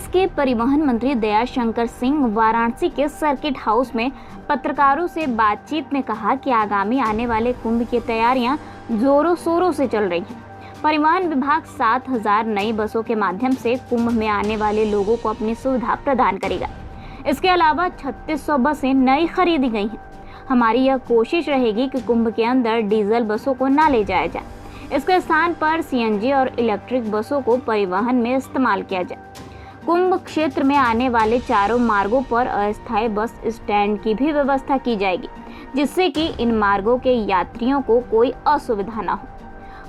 के परिवहन मंत्री दयाशंकर सिंह वाराणसी के सर्किट हाउस में पत्रकारों से बातचीत में कहा कि आगामी आने वाले कुंभ की तैयारियां जोरों शोरों से चल रही हैं। परिवहन विभाग 7,000 नई बसों के माध्यम से कुंभ में आने वाले लोगों को अपनी सुविधा प्रदान करेगा। इसके अलावा 3600 बसें नई खरीदी गई हैं। हमारी यह कोशिश रहेगी कि कुंभ के अंदर डीजल बसों को ना ले जाया जाए। इसके स्थान पर सीएनजी और इलेक्ट्रिक बसों को परिवहन में इस्तेमाल किया जाए। कुंभ क्षेत्र में आने वाले चारों मार्गों पर अस्थायी बस स्टैंड की भी व्यवस्था की जाएगी, जिससे कि इन मार्गों के यात्रियों को कोई असुविधा न हो।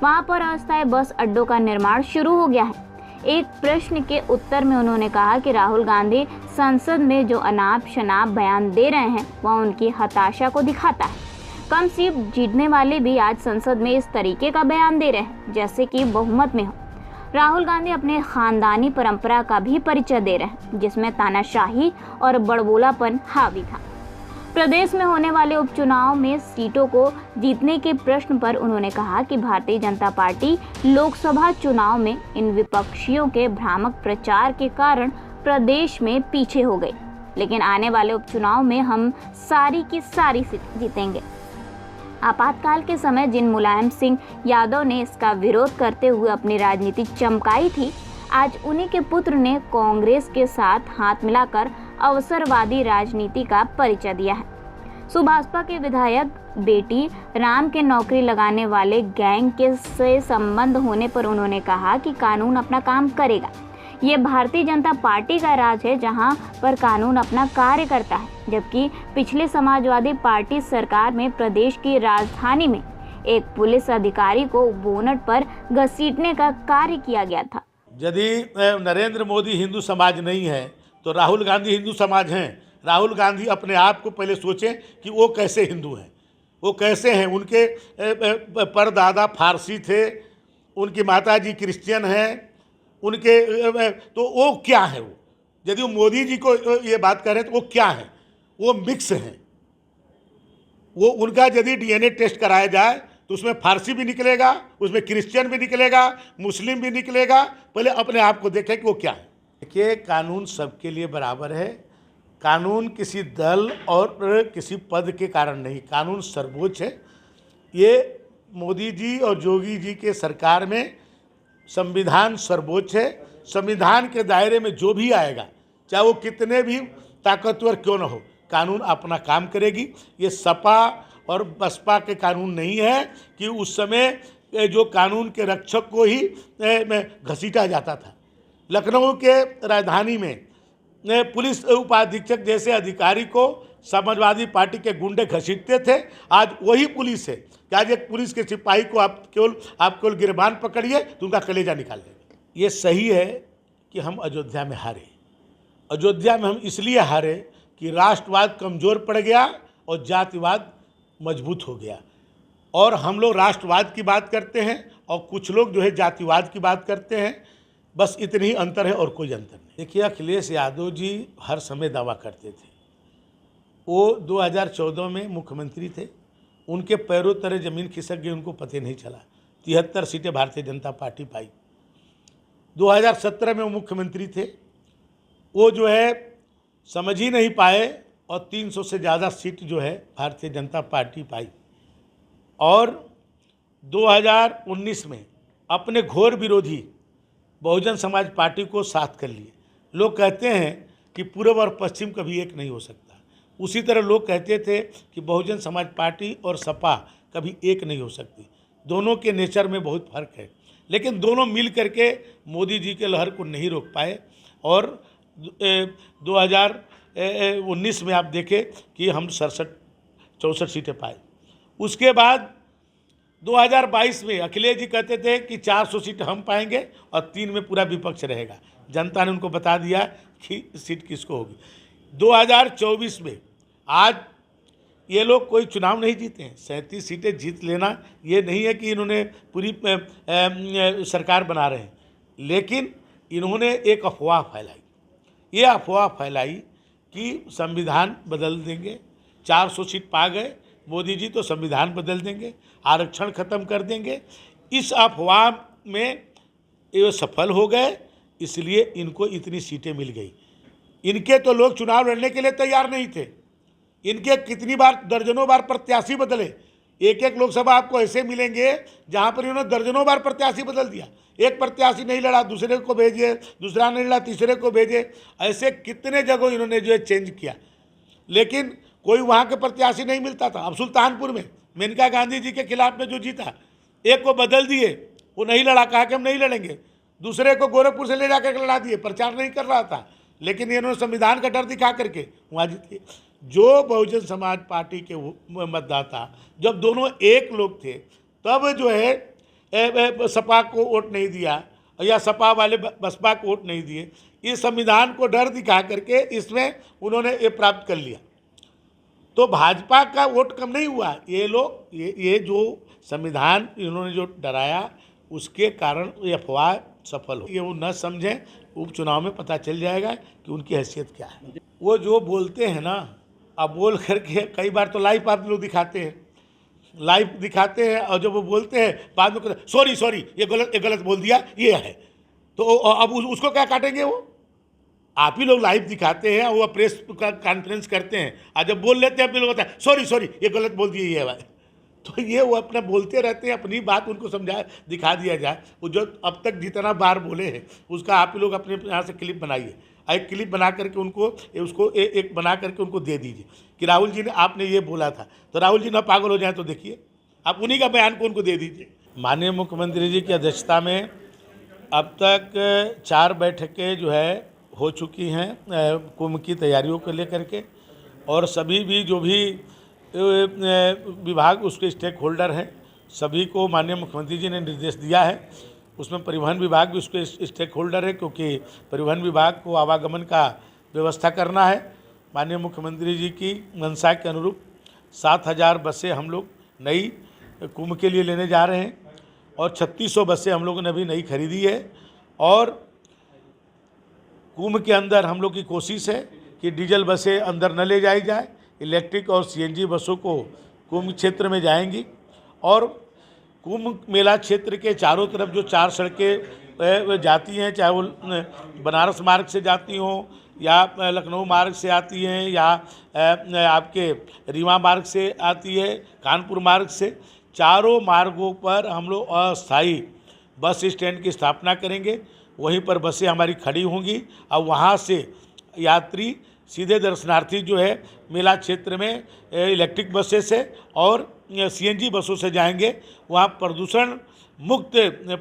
वहां पर अस्थायी बस अड्डों का निर्माण शुरू हो गया है। एक प्रश्न के उत्तर में उन्होंने कहा कि राहुल गांधी संसद में जो अनाप शनाप बयान दे रहे हैं वह उनकी हताशा को दिखाता है। कम सीट जीतने वाले भी आज संसद में इस तरीके का बयान दे रहे हैं जैसे कि बहुमत में हो। राहुल गांधी अपने खानदानी परंपरा का भी परिचय दे रहे हैं, जिसमें तानाशाही और बड़बोलापन हावी था। प्रदेश में होने वाले उपचुनाव में सीटों को जीतने के प्रश्न पर उन्होंने कहा कि भारतीय जनता पार्टी लोकसभा चुनाव में इन विपक्षियों के भ्रामक प्रचार के कारण प्रदेश में पीछे हो गई, लेकिन आने वाले उपचुनाव में हम सारी की सारी सीट जीतेंगे। आपातकाल के समय जिन मुलायम सिंह यादव ने इसका विरोध करते हुए अपनी राजनीति चमकाई थी, आज उन्हीं के पुत्र ने कांग्रेस के साथ हाथ मिलाकर अवसरवादी राजनीति का परिचय दिया है। सुभाषपा के विधायक बेटी राम के नौकरी लगाने वाले गैंग के से संबंध होने पर उन्होंने कहा कि कानून अपना काम करेगा। ये भारतीय जनता पार्टी का राज है जहां पर कानून अपना कार्य करता है, जबकि पिछले समाजवादी पार्टी सरकार में प्रदेश की राजधानी में एक पुलिस अधिकारी को बोनट पर घसीटने का कार्य किया गया था। यदि नरेंद्र मोदी हिंदू समाज नहीं है तो राहुल गांधी हिंदू समाज हैं। राहुल गांधी अपने आप को पहले सोचें कि वो कैसे हिंदू हैं, वो कैसे हैं। उनके परदादा फारसी थे, उनकी माताजी क्रिश्चियन हैं, उनके तो वो क्या है। वो यदि वो मोदी जी को ये बात करें तो वो क्या है, वो मिक्स हैं। वो उनका यदि डीएनए टेस्ट कराया जाए तो उसमें फारसी भी निकलेगा, उसमें क्रिश्चियन भी निकलेगा, मुस्लिम भी निकलेगा। पहले अपने आप को देखें कि वो क्या है। देखिए, कानून सबके लिए बराबर है। कानून किसी दल और किसी पद के कारण नहीं, कानून सर्वोच्च है। ये मोदी जी और योगी जी के सरकार में संविधान सर्वोच्च है। संविधान के दायरे में जो भी आएगा, चाहे वो कितने भी ताकतवर क्यों न हो, कानून अपना काम करेगी। ये सपा और बसपा के कानून नहीं है कि उस समय जो कानून के रक्षक को ही घसीटा जाता था। लखनऊ के राजधानी में पुलिस उपाधीक्षक जैसे अधिकारी को समाजवादी पार्टी के गुंडे घसीटते थे। आज वही पुलिस है कि आज एक पुलिस के सिपाही को आप केवल गिरबान पकड़िए तो उनका कलेजा निकाल देंगे। ये सही है कि हम अयोध्या में हारे। अयोध्या में हम इसलिए हारे कि राष्ट्रवाद कमज़ोर पड़ गया और जातिवाद मजबूत हो गया। और हम लोग राष्ट्रवाद की बात करते हैं और कुछ लोग जो है जातिवाद की बात करते हैं। बस इतनी ही अंतर है और कोई अंतर नहीं। देखिए, अखिलेश यादव जी हर समय दावा करते थे। वो 2014 में मुख्यमंत्री थे, उनके पैरों तले ज़मीन खिसक गई, उनको पता नहीं चला। 73 सीटें भारतीय जनता पार्टी पाई। 2017 में वो मुख्यमंत्री थे, वो जो है समझ ही नहीं पाए और 300 से ज़्यादा सीट जो है भारतीय जनता पार्टी पाई। और 2019 में अपने घोर विरोधी बहुजन समाज पार्टी को साथ कर लिए। लोग कहते हैं कि पूर्व और पश्चिम कभी एक नहीं हो सकता। उसी तरह लोग कहते थे कि बहुजन समाज पार्टी और सपा कभी एक नहीं हो सकती। दोनों के नेचर में बहुत फर्क है, लेकिन दोनों मिल करके मोदी जी के लहर को नहीं रोक पाए। और 2019 में आप देखें कि हम 64 सीटें पाए। उसके बाद 2022 में अखिलेश जी कहते थे कि 400 सीट हम पाएंगे और 3 में पूरा विपक्ष रहेगा। जनता ने उनको बता दिया कि सीट किसको होगी। 2024 में आज ये लोग कोई चुनाव नहीं जीते हैं। 37 सीटें जीत लेना ये नहीं है कि इन्होंने पूरी सरकार बना रहे हैं, लेकिन इन्होंने एक अफवाह फैलाई। ये अफवाह फैलाई कि संविधान बदल देंगे। 400 सीट पा गए मोदी जी तो संविधान बदल देंगे, आरक्षण खत्म कर देंगे। इस अफवाह में ये सफल हो गए इसलिए इनको इतनी सीटें मिल गई। इनके तो लोग चुनाव लड़ने के लिए तैयार नहीं थे। इनके कितनी बार, दर्जनों बार प्रत्याशी बदले। एक एक लोकसभा आपको ऐसे मिलेंगे जहां पर इन्होंने दर्जनों बार प्रत्याशी बदल दिया। एक प्रत्याशी नहीं लड़ा, दूसरे को भेजे, दूसरा नहीं लड़ा, तीसरे को भेजे, ऐसे कितने जगह इन्होंने जो है चेंज किया, लेकिन कोई वहाँ के प्रत्याशी नहीं मिलता था। अब सुल्तानपुर में मेनका गांधी जी के खिलाफ में जो जीता, एक को बदल दिए, वो नहीं लड़ा, कहा कि हम नहीं लड़ेंगे। दूसरे को गोरखपुर से ले जाकर लड़ा दिए, प्रचार नहीं कर रहा था, लेकिन इन्होंने संविधान का डर दिखा करके वहाँ जीते। जो बहुजन समाज पार्टी के मतदाता जब दोनों एक लोग थे, तब जो है सपा को वोट नहीं दिया, या सपा वाले बसपा को वोट नहीं दिए। इस संविधान को डर दिखा करके इसमें उन्होंने ये प्राप्त कर लिया। तो भाजपा का वोट कम नहीं हुआ। ये लोग ये जो संविधान इन्होंने जो डराया, उसके कारण ये अफवाह सफल हो। ये वो न समझें, उपचुनाव में पता चल जाएगा कि उनकी हैसियत क्या है। वो जो बोलते हैं ना, अब बोल करके कई बार तो लाइव आप लोग दिखाते हैं, लाइव दिखाते हैं, और जब वो बोलते हैं बाद में कहते सॉरी ये गलत बोल दिया, ये है। तो अब उसको क्या काटेंगे? वो आप ही लोग लाइव दिखाते हैं, वो प्रेस कॉन्फ्रेंस करते हैं, और जब बोल लेते हैं आप लोग होता है सॉरी ये गलत बोल दिए, ये है। तो ये वो अपना बोलते रहते हैं, अपनी बात उनको समझा दिखा दिया जाए। वो जो अब तक जितना बार बोले हैं उसका आप ही लोग अपने यहाँ से क्लिप बनाइए, एक क्लिप बना करके उसको एक बना करके उनको दे दीजिए कि राहुल जी ने आपने ये बोला था। तो राहुल जी ना पागल हो जाए तो देखिए, आप उन्हीं का बयान को उनको दे दीजिए। माननीय मुख्यमंत्री जी की अध्यक्षता में अब तक 4 बैठकें जो है हो चुकी हैं कुंभ की तैयारियों को लेकर के, और सभी भी जो भी विभाग उसके स्टेक होल्डर हैं, सभी को माननीय मुख्यमंत्री जी ने निर्देश दिया है। उसमें परिवहन विभाग भी उसके स्टेक होल्डर है, क्योंकि परिवहन विभाग को आवागमन का व्यवस्था करना है। माननीय मुख्यमंत्री जी की मंशा के अनुरूप 7000 बसें हम लोग नई कुंभ के लिए लेने जा रहे हैं, और 3600 बसें हम लोगों ने अभी नई खरीदी है। और कुंभ के अंदर हम लोग की कोशिश है कि डीजल बसें अंदर न ले जाई जाए, इलेक्ट्रिक और सीएनजी बसों को कुंभ क्षेत्र में जाएंगी। और कुंभ मेला क्षेत्र के चारों तरफ जो 4 सड़कें जाती हैं, चाहे वो बनारस मार्ग से जाती हों, या लखनऊ मार्ग से आती हैं, या आपके रीवा मार्ग से आती है, कानपुर मार्ग से, चारों मार्गों पर हम लोग अस्थायी बस स्टैंड की स्थापना करेंगे। वहीं पर बसें हमारी खड़ी होंगी, और वहाँ से यात्री सीधे दर्शनार्थी जो है मेला क्षेत्र में इलेक्ट्रिक बसें से और सीएनजी बसों से जाएंगे। वहाँ प्रदूषण मुक्त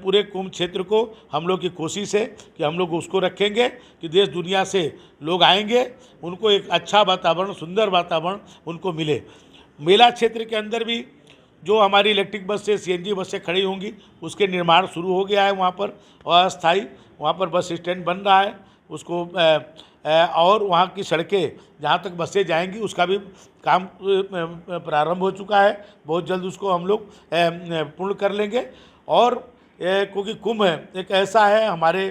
पूरे कुंभ क्षेत्र को हम लोग की कोशिश है कि हम लोग उसको रखेंगे कि देश दुनिया से लोग आएंगे, उनको एक अच्छा वातावरण, सुंदर वातावरण उनको मिले। मेला क्षेत्र के अंदर भी जो हमारी इलेक्ट्रिक बसें, सीएनजी बसें खड़ी होंगी, उसके निर्माण शुरू हो गया है। वहाँ पर अस्थायी वहाँ पर बस स्टैंड बन रहा है, उसको और वहाँ की सड़कें जहाँ तक बसें जाएंगी उसका भी काम प्रारंभ हो चुका है। बहुत जल्द उसको हम लोग पूर्ण कर लेंगे। और क्योंकि कुंभ एक ऐसा है हमारे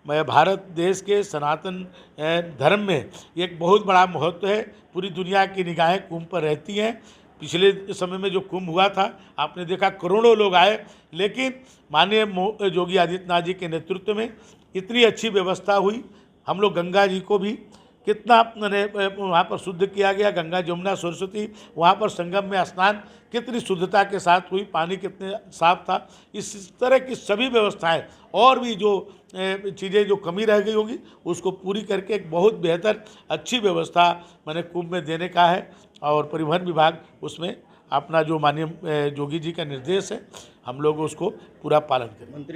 भारत देश के सनातन धर्म में एक बहुत बड़ा महत्व है। पूरी दुनिया की निगाहें कुंभ पर रहती हैं। पिछले समय में जो कुंभ हुआ था, आपने देखा करोड़ों लोग आए, लेकिन माननीय योगी आदित्यनाथ जी के नेतृत्व में इतनी अच्छी व्यवस्था हुई। हम लोग गंगा जी को भी कितना वहाँ पर शुद्ध किया गया, गंगा जमुना सरस्वती वहाँ पर संगम में स्नान कितनी शुद्धता के साथ हुई, पानी कितने साफ था। इस तरह की सभी व्यवस्थाएं और भी जो चीज़ें जो कमी रह गई होगी उसको पूरी करके एक बहुत बेहतर अच्छी व्यवस्था मैंने कुंभ में देने का है। और परिवहन विभाग उसमें अपना जो माननीय योगी जी का निर्देश है, हम लोग उसको पूरा पालन करें।